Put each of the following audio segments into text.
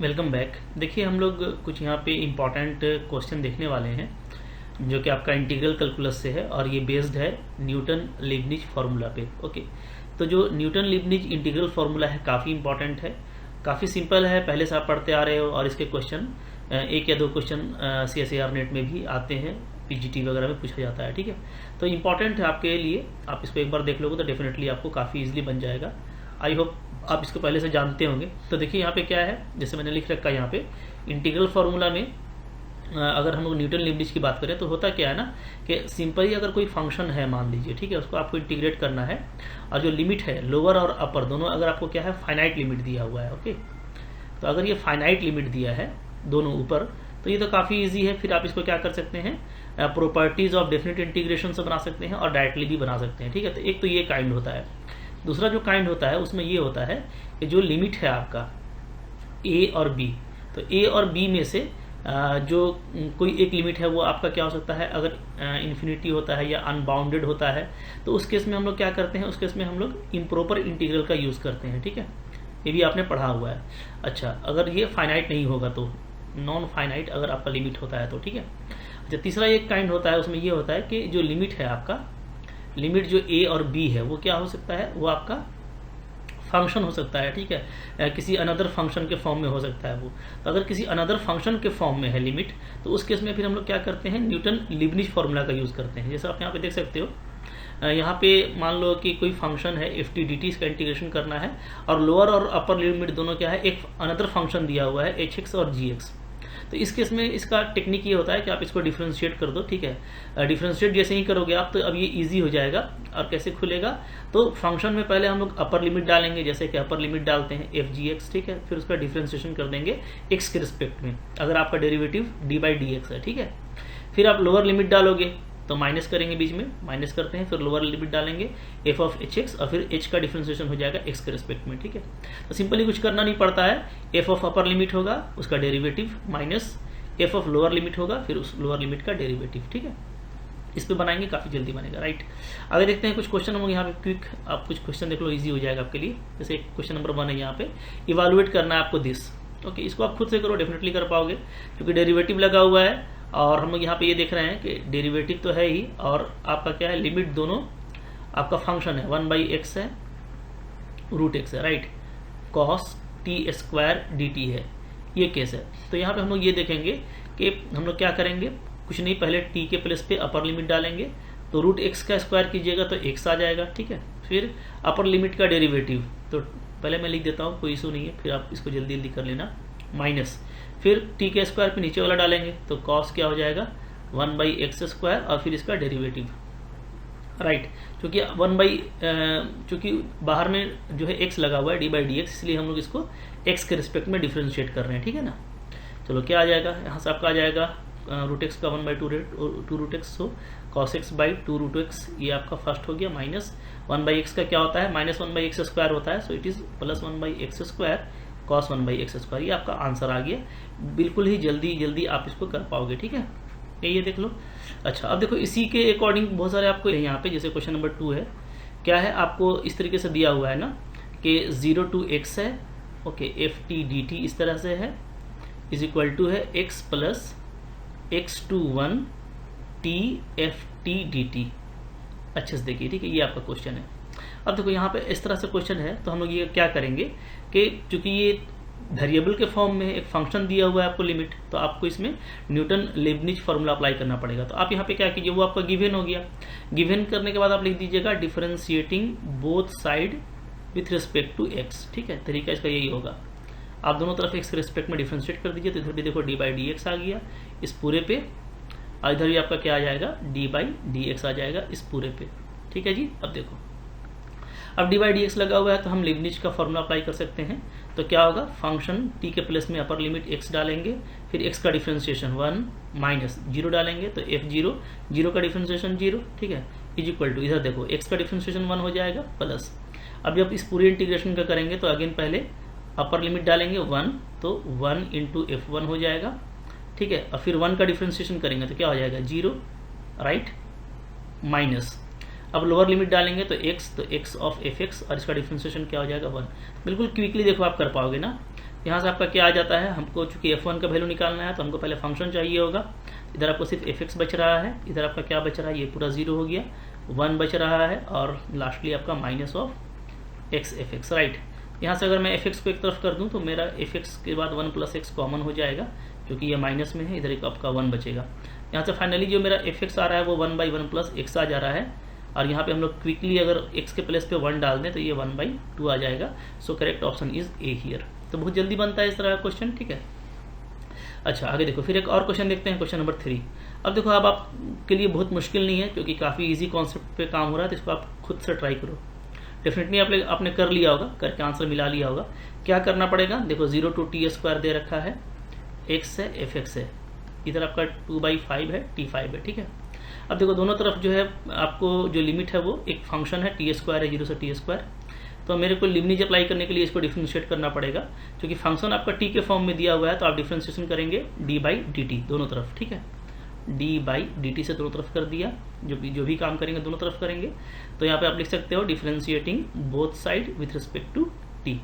Welcome back. देखिए हम लोग कुछ यहाँ पे इम्पॉर्टेंट क्वेश्चन देखने वाले हैं जो कि आपका इंटीग्रल कैलकुलस से है और ये बेस्ड है न्यूटन लीबनिज फार्मूला पे। ओके, तो जो न्यूटन लीबनिज इंटीग्रल फार्मूला है काफ़ी इंपॉर्टेंट है, काफ़ी सिंपल है, पहले से आप पढ़ते आ रहे हो और इसके क्वेश्चन एक या दो क्वेश्चन CSIR नेट में भी आते हैं, PGT वगैरह में पूछा जाता है। ठीक है, तो इम्पॉर्टेंट है आपके लिए, आप इसको एक बार देख लोगे तो डेफिनेटली आपको काफ़ी ईजिली बन जाएगा। आई होप आप इसको पहले से जानते होंगे। तो देखिए यहाँ पे क्या है, जैसे मैंने लिख रखा है यहाँ पे इंटीग्रल फार्मूला में अगर हम लोग न्यूटन लीबनिज की बात करें तो होता क्या है ना कि सिंपली अगर कोई फंक्शन है मान लीजिए, ठीक है, उसको आपको इंटीग्रेट करना है और जो लिमिट है लोअर और अपर दोनों अगर आपको क्या है फाइनाइट लिमिट दिया हुआ है। ओके, तो अगर ये फाइनाइट लिमिट दिया है दोनों ऊपर तो ये तो काफ़ी ईजी है। फिर आप इसको क्या कर सकते हैं, प्रॉपर्टीज ऑफ डेफिनेट इंटीग्रेशन से बना सकते हैं और डायरेक्टली भी बना सकते हैं। ठीक है, तो एक तो ये काइंड होता है। दूसरा जो काइंड होता है उसमें ये होता है कि जो लिमिट है आपका ए और बी, तो ए और बी में से जो कोई एक लिमिट है वो आपका क्या हो सकता है, अगर इन्फिनिटी होता है या अनबाउंडेड होता है तो उस केस में हम लोग क्या करते हैं, उस केस में हम लोग इम्प्रॉपर इंटीग्रल का यूज़ करते हैं। ठीक है, ये भी आपने पढ़ा हुआ है। अच्छा, अगर ये फाइनाइट नहीं होगा तो नॉन फाइनाइट अगर आपका लिमिट होता है तो ठीक है। अच्छा, तीसरा एक काइंड होता है, उसमें ये होता है कि जो लिमिट है आपका, लिमिट जो ए और बी है वो क्या हो सकता है, वो आपका फंक्शन हो सकता है। ठीक है, किसी अनदर फंक्शन के फॉर्म में हो सकता है वो। तो अगर किसी अनदर फंक्शन के फॉर्म में है लिमिट तो उस केस में फिर हम लोग क्या करते हैं, न्यूटन लीबनिज फार्मूला का यूज़ करते हैं। जैसे आप यहाँ पे देख सकते हो, यहाँ पे मान लो कि कोई फंक्शन है ft/dt, इसका इंटीग्रेशन करना है और लोअर और अपर लिमिट दोनों क्या है, एक अनदर फंक्शन दिया हुआ है hx और gx। तो इस केस में इसका टेक्निक ये होता है कि आप इसको डिफ्रेंशिएट कर दो। ठीक है, डिफ्रेंशिएट जैसे ही करोगे आप तो अब ये इजी हो जाएगा। और कैसे खुलेगा, तो फंक्शन में पहले हम लोग अपर लिमिट डालेंगे, जैसे कि अपर लिमिट डालते हैं f(g(x), ठीक है, फिर उसका डिफ्रेंशिएशन कर देंगे x के रिस्पेक्ट में, अगर आपका डेरिवेटिव d/dx है। ठीक है, फिर आप लोअर लिमिट डालोगे तो माइनस करेंगे, बीच में माइनस करते हैं, फिर लोअर लिमिट डालेंगे f(hx) और फिर h का डिफ्रेंशिएशन हो जाएगा x के रिस्पेक्ट में। ठीक है, तो सिंपली कुछ करना नहीं पड़ता है, f ऑफ अपर लिमिट होगा उसका derivative minus f of lower limit होगा फिर उस लोअर लिमिट का डेरिवेटिव। ठीक है, इस पे बनाएंगे, काफ़ी जल्दी बनेगा। राइट, अगर देखते हैं कुछ क्वेश्चन हम लोग यहाँ पे क्विक, आप कुछ क्वेश्चन देख लो, ईजी हो जाएगा आपके लिए। जैसे क्वेश्चन नंबर 1 है, यहाँ पे इवालुएट करना है आपको दिस। ओके, इसको आप खुद से करो, डेफिनेटली कर पाओगे क्योंकि डेरिवेटिव लगा हुआ है और हम लोग यहाँ पे ये देख रहे हैं कि डेरिवेटिव तो है ही और आपका क्या है, लिमिट दोनों आपका फंक्शन है 1/x है, √x है, राइट, cos t² dt है, ये केस है। तो यहाँ पे हम लोग ये देखेंगे कि हम लोग क्या करेंगे, कुछ नहीं, पहले t के प्लेस पे अपर लिमिट डालेंगे तो √x का स्क्वायर कीजिएगा तो x आ जाएगा। ठीक है, फिर अपर लिमिट का डेरिवेटिव, तो पहले मैं लिख देता हूँ, कोई इशू नहीं है, फिर आप इसको जल्दी जल्दी कर लेना, माइनस, फिर t के स्क्वायर पे नीचे वाला डालेंगे तो cos क्या हो जाएगा 1/x² और फिर इसका डेरिवेटिव। राइट, क्योंकि चूँकि बाहर में जो है x लगा हुआ है d/dx, इसलिए हम लोग इसको x के रिस्पेक्ट में डिफ्रेंशिएट कर रहे हैं। ठीक है ना, चलो क्या आ जाएगा, यहाँ से आपका आ जाएगा √x का 1/2√x, सो cos x/2√x, ये आपका फर्स्ट हो गया, माइनस 1/x का क्या होता है, -1/x² होता है, so it is plus 1/x² cos 1/x², ये आपका आंसर आ गया। बिल्कुल ही जल्दी जल्दी आप इसको कर पाओगे। ठीक है, ये देख लो। अच्छा, अब देखो इसी के अकॉर्डिंग बहुत सारे आपको यहाँ पे, जैसे क्वेश्चन नंबर 2 है, क्या है, आपको इस तरीके से दिया हुआ है ना कि 0 to x है, ओके, ft/dt इस तरह से है, इज इक्वल टू है x plus x to 1 t ft/dt। अच्छे से देखिए, ठीक है, ये आपका क्वेश्चन है। अब देखो यहाँ पे इस तरह से क्वेश्चन है तो हम लोग ये क्या करेंगे कि चूंकि ये वेरिएबल के फॉर्म में एक फंक्शन दिया हुआ है आपको लिमिट, तो आपको इसमें न्यूटन लीबनिज फार्मूला अप्लाई करना पड़ेगा। तो आप यहाँ पे क्या कीजिए, वो आपका गिवन हो गया, गिवन करने के बाद आप लिख दीजिएगा differentiating both side with respect to x। ठीक है, तरीका इसका यही होगा, आप दोनों तरफ x के रिस्पेक्ट में डिफरेंशिएट कर दीजिए, तो इधर भी देखो d/dx आ गया इस पूरे पे, और इधर भी आपका क्या आ जाएगा, d/dx आ जाएगा इस पूरे पे। ठीक है जी, अब देखो, अब d/dx लगा हुआ है तो हम लीबनिज का फॉर्मूला अप्लाई कर सकते हैं। तो क्या होगा, फंक्शन t के प्लेस में अपर लिमिट x डालेंगे, फिर x का डिफरेंशिएशन 1 माइनस 0 डालेंगे तो f(0), 0 का डिफरेंशिएशन 0, ठीक है, इज इक्वल टू, इधर देखो x का डिफरेंशिएशन 1 हो जाएगा प्लस, अब जब इस पूरे इंटीग्रेशन का करेंगे तो अगेन पहले अपर लिमिट डालेंगे 1, तो 1 × f1 हो जाएगा। ठीक है, और फिर 1 का डिफरेंशिएशन करेंगे तो क्या हो जाएगा 0, राइट, माइनस, अब लोअर लिमिट डालेंगे तो x, तो x ऑफ fx और इसका डिफरेंशिएशन क्या हो जाएगा 1। बिल्कुल क्विकली देखो आप कर पाओगे ना, यहाँ से आपका क्या आ जाता है, हमको चूंकि f1 का वैल्यू निकालना है तो हमको पहले फंक्शन चाहिए होगा। इधर आपको सिर्फ fx बच रहा है, इधर आपका क्या बच रहा है, ये पूरा 0 हो गया, 1 बच रहा है, और लास्टली आपका minus of x fx, right. यहाँ से अगर मैं fx को एक तरफ कर दूँ तो मेरा fx के बाद 1 प्लस x कॉमन हो जाएगा, क्योंकि ये माइनस में है, इधर एक आपका 1 बचेगा। यहाँ से फाइनली जो मेरा fx आ रहा है वो 1/1 प्लस x आ जा रहा है, और यहाँ पे हम लोग क्विकली अगर x के प्लेस पे 1 डाल दें तो ये 1/2 आ जाएगा। So correct option is a here. तो बहुत जल्दी बनता है इस तरह का क्वेश्चन, ठीक है। अच्छा आगे देखो, फिर एक और क्वेश्चन देखते हैं, क्वेश्चन नंबर 3। अब देखो, अब आपके लिए बहुत मुश्किल नहीं है, क्योंकि काफ़ी इजी कॉन्सेप्ट पे काम हो रहा है, तो इसको आप खुद से ट्राई करो। डेफिनेटली आपने कर लिया होगा, करके आंसर मिला लिया होगा। क्या करना पड़ेगा, देखो 0 to t² दे रखा है, x है, fx है, इधर आपका 2/5 है, t5 है, ठीक है। अब देखो दोनों तरफ जो है आपको जो लिमिट है वो एक फंक्शन है, t² है, 0 से t²। तो मेरे को लिमिट अप्लाई करने के लिए इसको डिफ्रेंशिएट करना पड़ेगा, क्योंकि फंक्शन आपका t के फॉर्म में दिया हुआ है, तो आप डिफ्रेंशिएशन करेंगे d/dt दोनों तरफ, ठीक है। d/dt से दोनों तरफ कर दिया, जो भी काम करेंगे दोनों तरफ करेंगे। तो यहाँ पे आप लिख सकते हो differentiating both side with respect to t।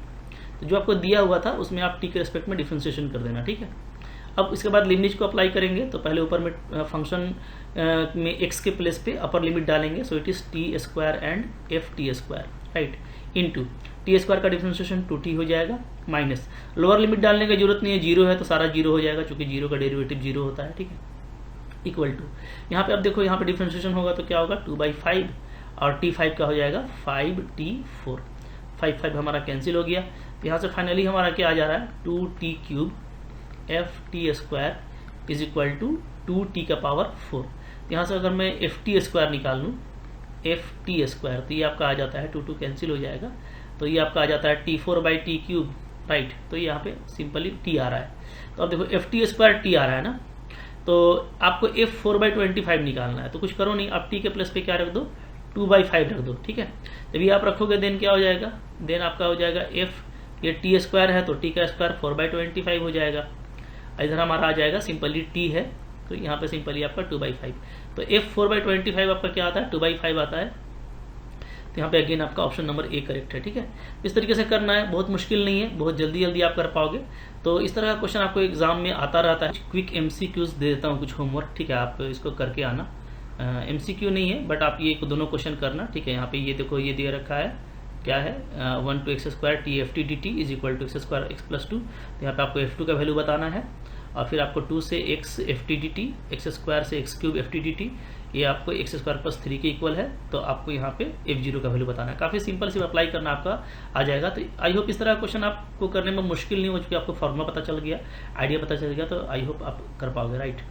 तो जो आपको दिया हुआ था उसमें आप t के रिस्पेक्ट में डिफ्रेंशिएशन कर देना, ठीक है। अब इसके बाद लिमिट को अप्लाई करेंगे, तो पहले ऊपर में फंक्शन में x के प्लेस पे अपर लिमिट डालेंगे, so it is t² and ft², right, into t² का डिफ्रेंशिएशन 2t हो जाएगा, माइनस लोअर लिमिट डालने की जरूरत नहीं है, 0 है तो सारा 0 हो जाएगा, क्योंकि 0 का डेरिवेटिव 0 होता है, ठीक है, इक्वल टू यहाँ पे अब देखो, यहाँ पे डिफ्रेंशिएशन होगा तो क्या होगा 2/5, और t5 का हो जाएगा 5t4, 5 हमारा कैंसिल हो गया। तो यहाँ से फाइनली हमारा क्या आ जा रहा है, 2t³ ft² is equal to 2t का पावर 4। यहाँ से अगर मैं ft² निकाल लूँ, ft², तो ये आपका आ जाता है 2 कैंसिल हो जाएगा, तो ये आपका आ जाता है t4/t³, राइट। तो यहाँ पे सिंपली t आ रहा है। तो अब देखो ft² t आ रहा है ना, तो आपको f4/25 निकालना है, तो कुछ करो नहीं, आप t के प्लेस पे क्या रख दो, 2/5 रख दो, ठीक है। जब ये आप रखोगे देन क्या हो जाएगा, देन आपका हो जाएगा f, ये t² है तो t का स्क्वायर 4/25 हो जाएगा, इधर हमारा आ जाएगा सिंपली t है, तो यहाँ पे सिंपली आपका 2/5। तो f4/25 आपका क्या आता है, 2/5 आता है। तो यहाँ पे अगेन आपका ऑप्शन नंबर ए करेक्ट है, ठीक है। इस तरीके से करना है, बहुत मुश्किल नहीं है, बहुत जल्दी जल्दी आप कर पाओगे। तो इस तरह का क्वेश्चन आपको एग्जाम में आता रहता है। क्विक MCQs दे देता हूँ, कुछ होमवर्क, ठीक है, आप इसको करके आना। MCQ नहीं है, बट आप ये दोनों क्वेश्चन करना, ठीक है। यहाँ पे ये देखो, ये दे रखा है, क्या है, 1 to x² t ft dt is equal to x² x + 2। तो यहाँ पे आपको f2 का वैल्यू बताना है, और फिर आपको 2 से x ft dt, x² से x³ ft dt, ये आपको x² + 3 के इक्वल है, तो आपको यहाँ पे f0 का वैल्यू बताना है। काफ़ी सिंपल से अप्लाई करना आपका आ जाएगा। तो आई होप इस तरह का क्वेश्चन आपको करने में मुश्किल नहीं हो, चुकी आपको फॉर्मूला पता चल गया, आइडिया पता चल गया, तो आई होप आप कर पाओगे, राइट।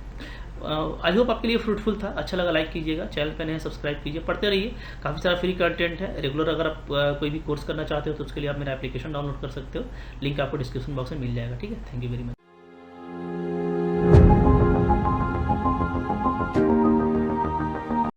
आई होप आपके लिए फ्रूटफुल था। अच्छा लगा लाइक कीजिएगा, चैनल पे नए सब्सक्राइब कीजिए, पढ़ते रहिए, काफ़ी सारा फ्री कंटेंट है रेगुलर। अगर आप कोई भी कोर्स करना चाहते हो तो उसके लिए आप मेरा एप्लीकेशन डाउनलोड कर सकते हो, लिंक आपको डिस्क्रिप्शन बॉक्स में मिल जाएगा, ठीक है। Thank you very much.